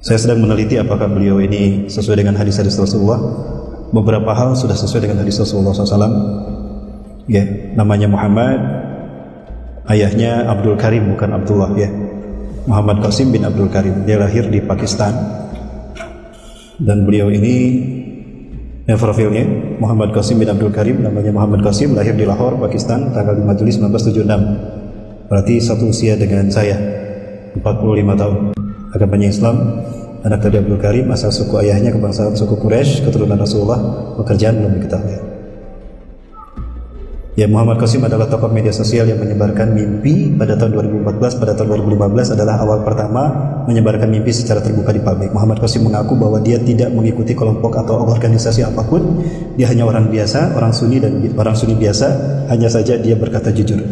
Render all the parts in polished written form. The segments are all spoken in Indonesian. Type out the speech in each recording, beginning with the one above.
Saya sedang meneliti apakah beliau ini sesuai dengan hadis-hadis Rasulullah. Beberapa hal sudah sesuai dengan hadis Rasulullah SAW. Ya, namanya Muhammad, ayahnya Abdul Karim, bukan Abdullah ya. Muhammad Qasim bin Abdul Karim. Dia lahir di Pakistan. Dan beliau ini profilnya Muhammad Qasim bin Abdul Karim, namanya Muhammad Qasim, lahir di Lahore, Pakistan, tanggal 5 Juli 1976. Berarti satu usia dengan saya, 45 tahun. Agamanya Islam, anak dari Abdul Karim, asal suku ayahnya kebangsaan suku Quraisy, keturunan Rasulullah, pekerjaan belum diketahui. Ya, Muhammad Qasim adalah tokoh media sosial yang menyebarkan mimpi pada tahun 2014. Pada tahun 2015 adalah awal pertama menyebarkan mimpi secara terbuka di publik. Muhammad Qasim mengaku bahwa dia tidak mengikuti kelompok atau organisasi apapun. Dia hanya orang biasa, orang Sunni biasa. Hanya saja dia berkata jujur.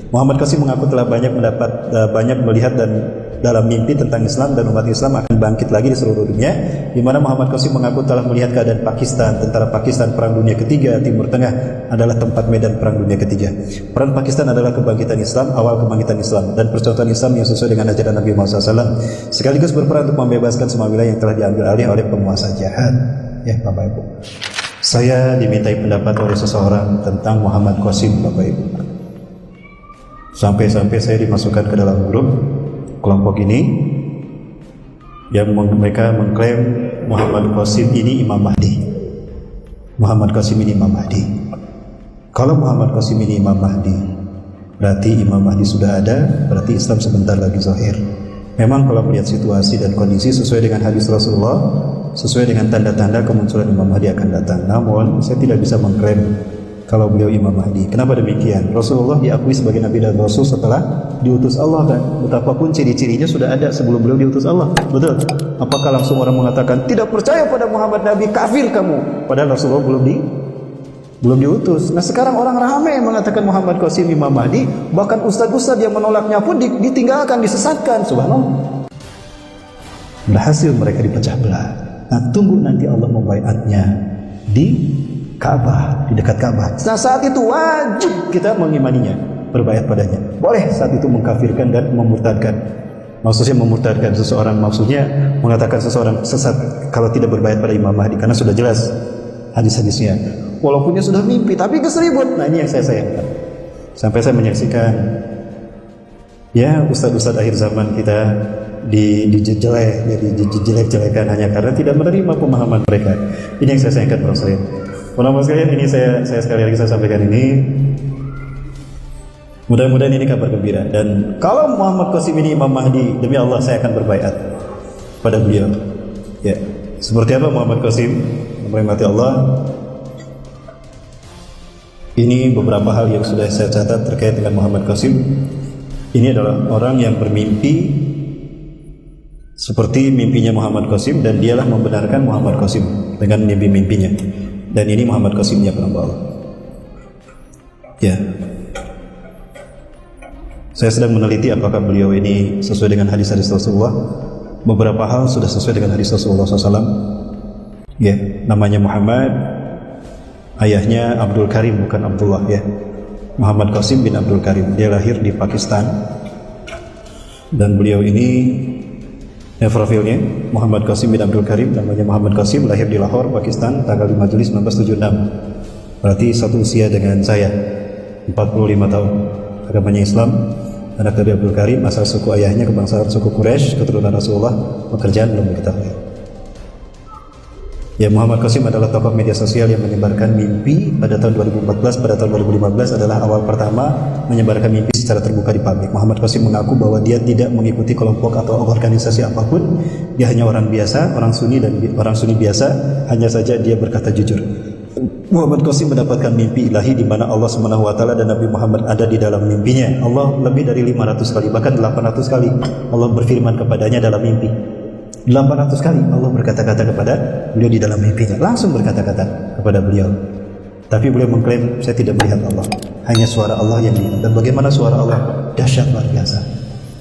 Muhammad Qasim mengaku telah banyak melihat dan dalam mimpi tentang Islam dan umat Islam akan bangkit lagi di seluruh dunia, di mana Muhammad Qasim mengaku telah melihat keadaan Pakistan, tentara Pakistan Perang Dunia Ketiga, Timur Tengah adalah tempat medan Perang Dunia Ketiga. Peran Pakistan adalah kebangkitan Islam, awal kebangkitan Islam dan percontohan Islam yang sesuai dengan ajaran Nabi Muhammad SAW, sekaligus berperan untuk membebaskan semua wilayah yang telah diambil alih oleh penguasa jahat. Ya, Bapak Ibu, saya dimintai pendapat oleh seseorang tentang Muhammad Qasim, Bapak Ibu. Sampai-sampai saya dimasukkan ke dalam grup kelompok ini yang mereka mengklaim Muhammad Qasim ini Imam Mahdi. Muhammad Qasim ini Imam Mahdi. Kalau Muhammad Qasim ini Imam Mahdi, berarti Imam Mahdi sudah ada, berarti Islam sebentar lagi zahir. Memang kalau melihat situasi dan kondisi sesuai dengan hadis Rasulullah, sesuai dengan tanda-tanda kemunculan Imam Mahdi akan datang. Namun saya tidak bisa mengklaim kalau beliau Imam Mahdi. Kenapa demikian? Rasulullah diakui sebagai Nabi dan Rasul setelah diutus Allah, kan? Betapapun ciri-cirinya sudah ada sebelum beliau diutus Allah. Betul? Apakah langsung orang mengatakan tidak percaya pada Muhammad Nabi, kafir kamu? Padahal Rasulullah belum diutus. Nah, sekarang orang ramai mengatakan Muhammad Qasim Imam Mahdi, bahkan ustaz-ustaz yang menolaknya pun ditinggalkan, disesatkan. Subhanallah. Berhasil mereka dipecah belah. Nah, tunggu nanti Allah membaiatnya di Ka'bah, di dekat Ka'bah. Nah, saat itu wajib kita mengimaninya, berbaiat padanya. Boleh saat itu mengkafirkan dan memurtadkan. Maksudnya memurtadkan seseorang, maksudnya mengatakan seseorang sesat kalau tidak berbaiat pada Imam Mahdi, karena sudah jelas hadis-hadisnya. Walaupun dia sudah mimpi, tapi keseribut. Nah, ini yang saya sayangkan. Sampai saya menyaksikan ya ustadz-ustadz akhir zaman kita dijelek-jelekan hanya karena tidak menerima pemahaman mereka. Ini yang saya sayangkan, bro saya. Teman-teman sekalian, ini saya sekali lagi saya sampaikan ini. Mudah-mudahan ini kabar gembira. Dan kalau Muhammad Qasim ini Imam Mahdi, demi Allah saya akan berbaiat pada beliau. Ya, seperti apa Muhammad Qasim? Merahmati Allah. Ini beberapa hal yang sudah saya catat terkait dengan Muhammad Qasim. Ini adalah orang yang bermimpi seperti mimpinya Muhammad Qasim, dan dialah membenarkan Muhammad Qasim dengan mimpi-mimpinya. Dan ini Muhammad Qasimnya penambah Allah. Ya, saya sedang meneliti apakah beliau ini sesuai dengan hadis-hadis Rasulullah. Beberapa hal sudah sesuai dengan hadis Rasulullah SAW. Ya, namanya Muhammad, ayahnya Abdul Karim, bukan Abdullah ya. Muhammad Qasim bin Abdul Karim. Dia lahir di Pakistan. Dan beliau ini profilnya Muhammad Qasim bin Abdul Karim, namanya Muhammad Qasim, lahir di Lahore, Pakistan, tanggal 5 Juli 1976. Berarti satu usia dengan saya, 45 tahun. Agamanya Islam, anak dari Abdul Karim, asal suku ayahnya kebangsaan suku Quraisy, keturunan Rasulullah, pekerjaan belum diketahui. Ya, Muhammad Qasim adalah tokoh media sosial yang menyebarkan mimpi pada tahun 2014. Pada tahun 2015 adalah awal pertama menyebarkan mimpi secara terbuka di publik. Muhammad Qasim mengaku bahwa dia tidak mengikuti kelompok atau organisasi apapun. Dia hanya orang biasa, orang Sunni biasa. Hanya saja dia berkata jujur. Muhammad Qasim mendapatkan mimpi ilahi di mana Allah SWT dan Nabi Muhammad ada di dalam mimpinya. Allah lebih dari 500 kali, bahkan 800 kali Allah berfirman kepadanya dalam mimpi. 800 kali Allah berkata-kata kepada beliau di dalam mimpinya, langsung berkata-kata kepada beliau. Tapi beliau mengklaim saya tidak melihat Allah, hanya suara Allah yang dengar. Dan bagaimana suara Allah? Dahsyat, luar biasa.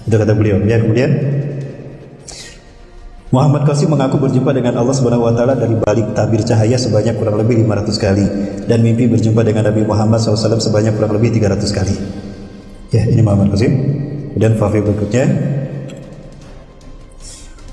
Itu kata beliau. Ya, kemudian Muhammad Qasim mengaku berjumpa dengan Allah SWT dari balik tabir cahaya sebanyak kurang lebih 500 kali, dan mimpi berjumpa dengan Nabi Muhammad SAW sebanyak kurang lebih 300 kali. Ya, ini Muhammad Qasim. Kemudian fafil berikutnya,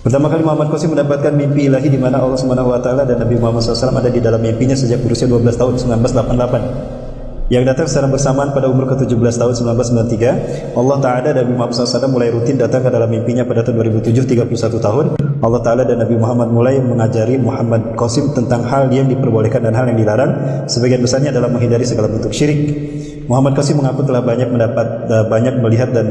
Pertama kali Muhammad Qasim mendapatkan mimpi ilahi di mana Allah Subhanahu wa taala dan Nabi Muhammad SAW ada di dalam mimpinya sejak berusia 12 tahun 1988. Yang datang secara bersamaan pada umur ke-17 tahun 1993. Allah Ta'ala dan Nabi Muhammad SAW mulai rutin datang ke dalam mimpinya pada tahun 2007, 31 tahun. Allah Ta'ala dan Nabi Muhammad mulai mengajari Muhammad Qasim tentang hal yang diperbolehkan dan hal yang dilarang. Sebagian besarnya adalah menghindari segala bentuk syirik. Muhammad Qasim mengaku telah banyak melihat dan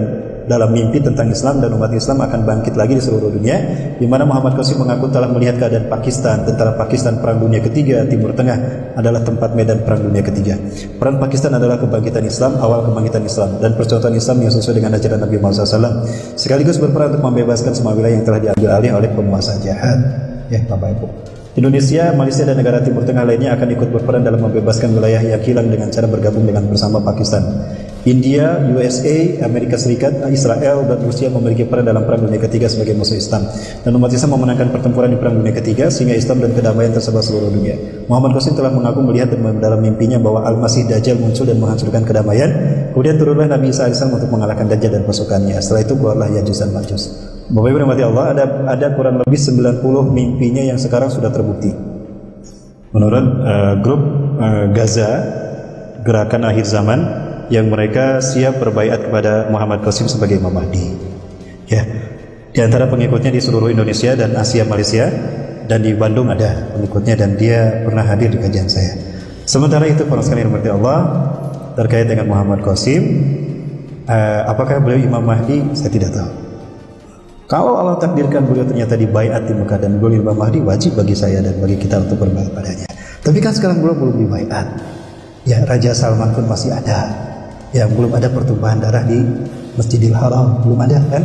dalam mimpi tentang Islam dan umat Islam akan bangkit lagi di seluruh dunia, di mana Muhammad Qasim mengaku telah melihat keadaan Pakistan, tentara Pakistan Perang Dunia Ketiga, Timur Tengah adalah tempat medan Perang Dunia Ketiga. Peran Pakistan adalah kebangkitan Islam, awal kebangkitan Islam dan percontohan Islam yang sesuai dengan ajaran Nabi Muhammad SAW, sekaligus berperan untuk membebaskan semua wilayah yang telah diambil alih oleh penguasa jahat. Ya, Bapak Ibu. Indonesia, Malaysia dan negara Timur Tengah lainnya akan ikut berperan dalam membebaskan wilayah yang hilang dengan cara bergabung dengan bersama Pakistan. India, USA, Amerika Serikat, Israel, dan Rusia memiliki peran dalam Perang Dunia Ketiga sebagai musuh Islam. Dan umat Islam memenangkan pertempuran di Perang Dunia Ketiga sehingga Islam dan kedamaian tersebar seluruh dunia. Muhammad Qasim telah mengaku melihat dalam mimpinya bahwa Al-Masih Dajjal muncul dan menghancurkan kedamaian. Kemudian turunlah Nabi Isa AS untuk mengalahkan Dajjal dan pasukannya. Setelah itu keluarlah Yajuj dan Majuj. Bapak Ibu rahmati Allah, ada kurang lebih 90 mimpinya yang sekarang sudah terbukti. Menurut grup Gaza, Gerakan Akhir Zaman, yang mereka siap berbaiat kepada Muhammad Qasim sebagai Imam Mahdi. Ya, di antara pengikutnya di seluruh Indonesia dan Asia Malaysia, dan di Bandung ada pengikutnya dan dia pernah hadir di kajian saya. Sementara itu para sekalian rahmati Allah, terkait dengan Muhammad Qasim, apakah beliau Imam Mahdi? Saya tidak tahu. Kalau Allah takdirkan beliau ternyata dibaiat di Mekah dan beliau Imam Mahdi, wajib bagi saya dan bagi kita untuk berbaiat padanya. Tapi kan sekarang beliau belum dibaiat. Ya, Raja Salman pun masih ada. Ya, belum ada pertumpahan darah di Masjidil Haram, belum ada kan?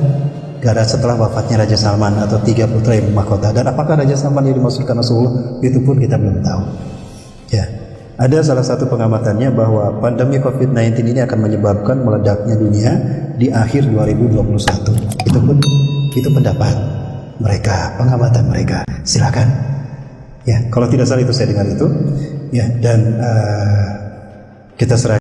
Gara setelah wafatnya Raja Salman atau 3 putra yang mahkota. Dan apakah Raja Salman yang dimaksudkan Rasulullah? Itu pun kita belum tahu. Ya, ada salah satu pengamatannya bahwa pandemi COVID-19 ini akan menyebabkan meledaknya dunia di akhir 2021. Itu pendapat mereka, pengamatan mereka. Silakan. Ya, kalau tidak salah itu saya dengar itu. Ya, dan kita serahkan